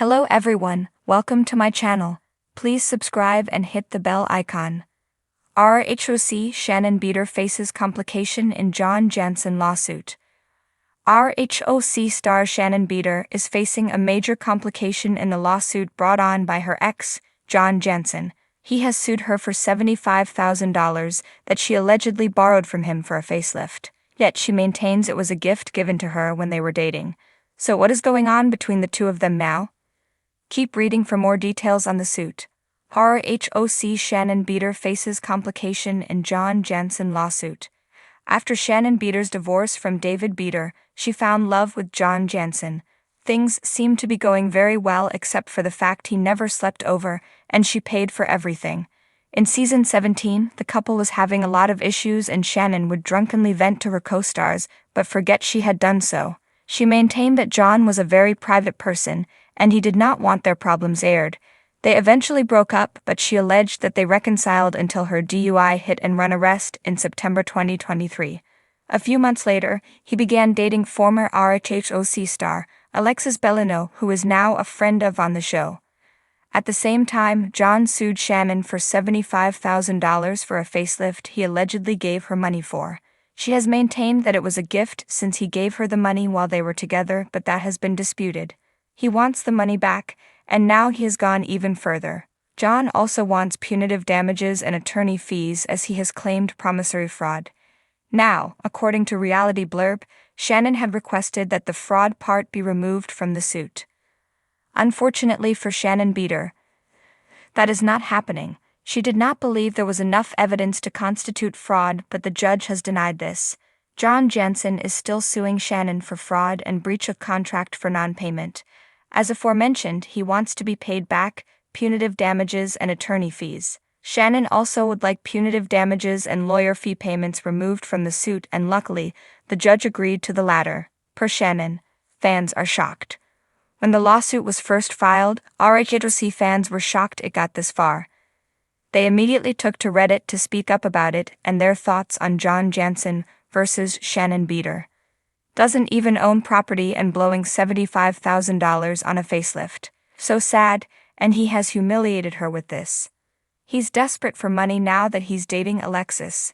Hello everyone, welcome to my channel. Please subscribe and hit the bell icon. RHOC Shannon Beador faces complication in John Janssen lawsuit. RHOC star Shannon Beador is facing a major complication in the lawsuit brought on by her ex, John Janssen. He has sued her for $75,000 that she allegedly borrowed from him for a facelift, yet she maintains it was a gift given to her when they were dating. So what is going on between the two of them now? Keep reading for more details on the suit. RHOC Shannon Beador faces complication in John Janssen lawsuit. After Shannon Beador's divorce from David Beador, she found love with John Janssen. Things seemed to be going very well except for the fact he never slept over, and she paid for everything. In season 17, the couple was having a lot of issues and Shannon would drunkenly vent to her co-stars, but forget she had done so. She maintained that John was a very private person, and he did not want their problems aired. They eventually broke up, but she alleged that they reconciled until her DUI hit-and-run arrest in September 2023. A few months later, he began dating former RHOC star, Alexis Bellino, who is now a friend of on the show. At the same time, John sued Shannon for $75,000 for a facelift he allegedly gave her money for. She has maintained that it was a gift since he gave her the money while they were together, but that has been disputed. He wants the money back, and now he has gone even further. John also wants punitive damages and attorney fees as he has claimed promissory fraud. Now, according to Reality Blurb, Shannon had requested that the fraud part be removed from the suit. Unfortunately for Shannon Beador, that is not happening. She did not believe there was enough evidence to constitute fraud, but the judge has denied this. John Janssen is still suing Shannon for fraud and breach of contract for non-payment. As aforementioned, he wants to be paid back, punitive damages and attorney fees. Shannon also would like punitive damages and lawyer fee payments removed from the suit, and luckily, the judge agreed to the latter. Per Shannon, fans are shocked. When the lawsuit was first filed, RHOC fans were shocked it got this far. They immediately took to Reddit to speak up about it and their thoughts on John Janssen versus Shannon Beador. Doesn't even own property and blowing $75,000 on a facelift. So sad, and he has humiliated her with this. He's desperate for money now that he's dating Alexis.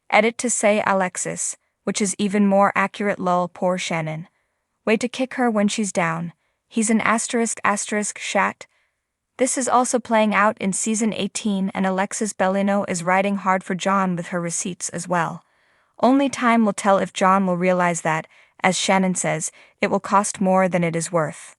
Edit to say Alexis, which is even more accurate. Lol, poor Shannon. Way to kick her when she's down. He's an *** shat. This is also playing out in season 18, and Alexis Bellino is riding hard for John with her receipts as well. Only time will tell if John will realize that, as Shannon says, it will cost more than it is worth.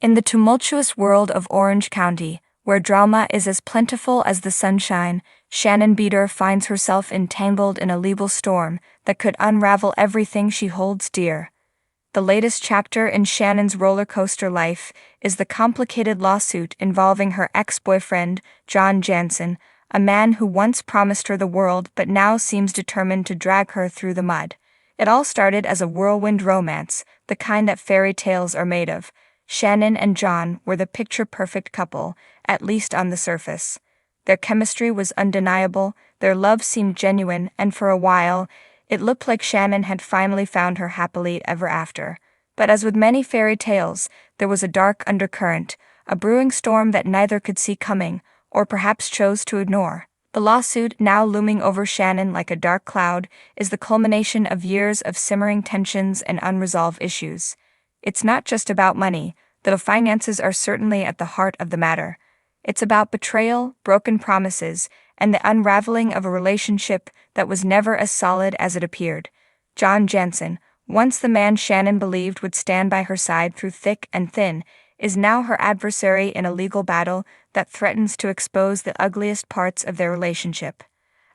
In the tumultuous world of Orange County, where drama is as plentiful as the sunshine, Shannon Beador finds herself entangled in a legal storm that could unravel everything she holds dear. The latest chapter in Shannon's roller coaster life is the complicated lawsuit involving her ex-boyfriend, John Janssen, a man who once promised her the world but now seems determined to drag her through the mud. It all started as a whirlwind romance, the kind that fairy tales are made of. Shannon and John were the picture-perfect couple, at least on the surface. Their chemistry was undeniable, their love seemed genuine, and for a while, it looked like Shannon had finally found her happily ever after. But as with many fairy tales, there was a dark undercurrent, a brewing storm that neither could see coming, or perhaps chose to ignore. The lawsuit, now looming over Shannon like a dark cloud, is the culmination of years of simmering tensions and unresolved issues. It's not just about money, though finances are certainly at the heart of the matter. It's about betrayal, broken promises, and the unraveling of a relationship that was never as solid as it appeared. John Janssen, once the man Shannon believed would stand by her side through thick and thin, is now her adversary in a legal battle that threatens to expose the ugliest parts of their relationship.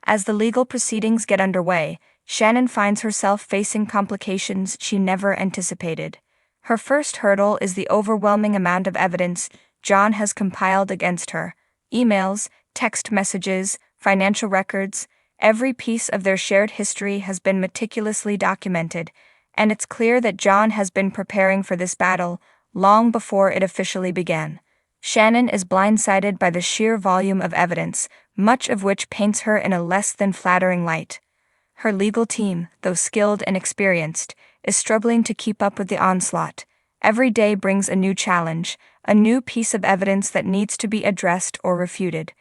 As the legal proceedings get underway, Shannon finds herself facing complications she never anticipated. Her first hurdle is the overwhelming amount of evidence John has compiled against her. Emails, text messages, financial records, every piece of their shared history has been meticulously documented, and it's clear that John has been preparing for this battle long before it officially began. Shannon is blindsided by the sheer volume of evidence, much of which paints her in a less than flattering light. Her legal team, though skilled and experienced, is struggling to keep up with the onslaught. Every day brings a new challenge, a new piece of evidence that needs to be addressed or refuted.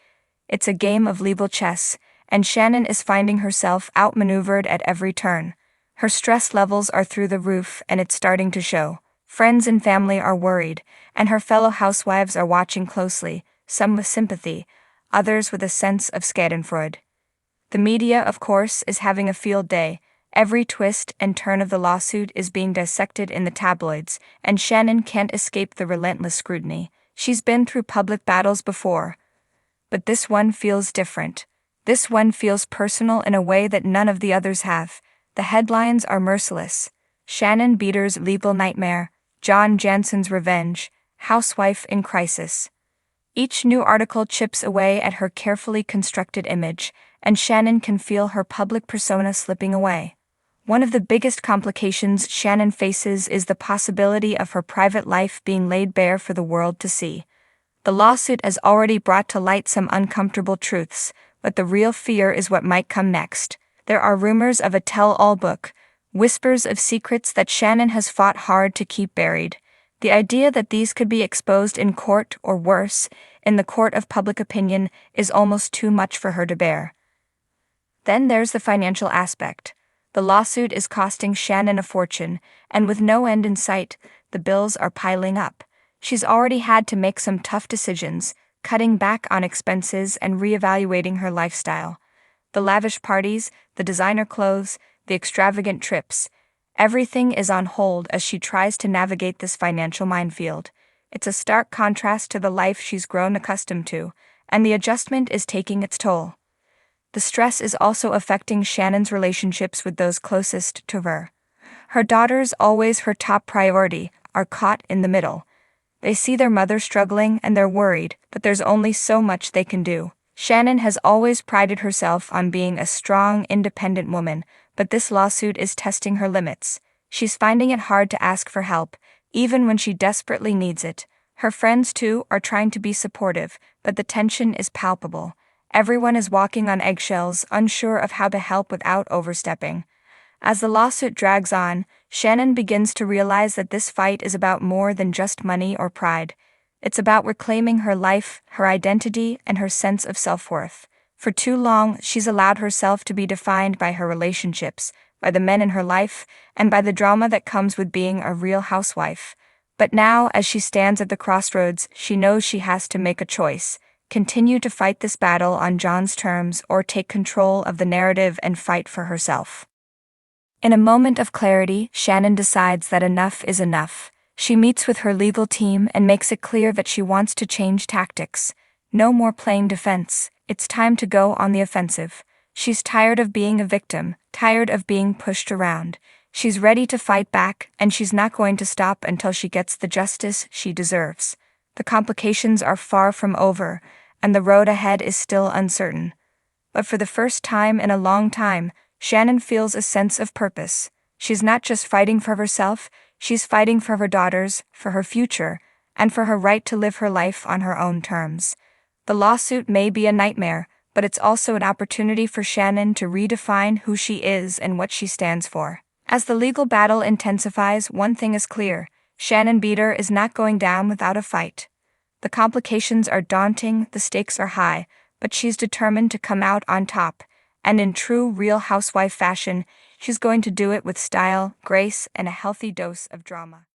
It's a game of legal chess, and Shannon is finding herself outmaneuvered at every turn. Her stress levels are through the roof, and it's starting to show. Friends and family are worried, and her fellow housewives are watching closely, some with sympathy, others with a sense of schadenfreude. The media, of course, is having a field day. Every twist and turn of the lawsuit is being dissected in the tabloids, and Shannon can't escape the relentless scrutiny. She's been through public battles before, but this one feels different. This one feels personal in a way that none of the others have. The headlines are merciless. Shannon Beador's legal nightmare, John Janssen's revenge, housewife in crisis. Each new article chips away at her carefully constructed image, and Shannon can feel her public persona slipping away. One of the biggest complications Shannon faces is the possibility of her private life being laid bare for the world to see. The lawsuit has already brought to light some uncomfortable truths, but the real fear is what might come next. There are rumors of a tell-all book, whispers of secrets that Shannon has fought hard to keep buried. The idea that these could be exposed in court, or worse, in the court of public opinion, is almost too much for her to bear. Then there's the financial aspect. The lawsuit is costing Shannon a fortune, and with no end in sight, the bills are piling up. She's already had to make some tough decisions, cutting back on expenses and reevaluating her lifestyle. The lavish parties, the designer clothes, the extravagant trips, everything is on hold as she tries to navigate this financial minefield. It's a stark contrast to the life she's grown accustomed to, and the adjustment is taking its toll. The stress is also affecting Shannon's relationships with those closest to her. Her daughters, always her top priority, are caught in the middle. They see their mother struggling and they're worried, but there's only so much they can do. Shannon has always prided herself on being a strong, independent woman, but this lawsuit is testing her limits. She's finding it hard to ask for help, even when she desperately needs it. Her friends, too, are trying to be supportive, but the tension is palpable. Everyone is walking on eggshells, unsure of how to help without overstepping. As the lawsuit drags on, Shannon begins to realize that this fight is about more than just money or pride. It's about reclaiming her life, her identity, and her sense of self-worth. For too long, she's allowed herself to be defined by her relationships, by the men in her life, and by the drama that comes with being a real housewife. But now, as she stands at the crossroads, she knows she has to make a choice: continue to fight this battle on John's terms or take control of the narrative and fight for herself. In a moment of clarity, Shannon decides that enough is enough. She meets with her legal team and makes it clear that she wants to change tactics. No more playing defense. It's time to go on the offensive. She's tired of being a victim, tired of being pushed around. She's ready to fight back, and she's not going to stop until she gets the justice she deserves. The complications are far from over, and the road ahead is still uncertain. But for the first time in a long time, Shannon feels a sense of purpose. She's not just fighting for herself, she's fighting for her daughters, for her future, and for her right to live her life on her own terms. The lawsuit may be a nightmare, but it's also an opportunity for Shannon to redefine who she is and what she stands for. As the legal battle intensifies, one thing is clear: Shannon Beador is not going down without a fight. The complications are daunting, the stakes are high, but she's determined to come out on top. And in true Real Housewife fashion, she's going to do it with style, grace, and a healthy dose of drama.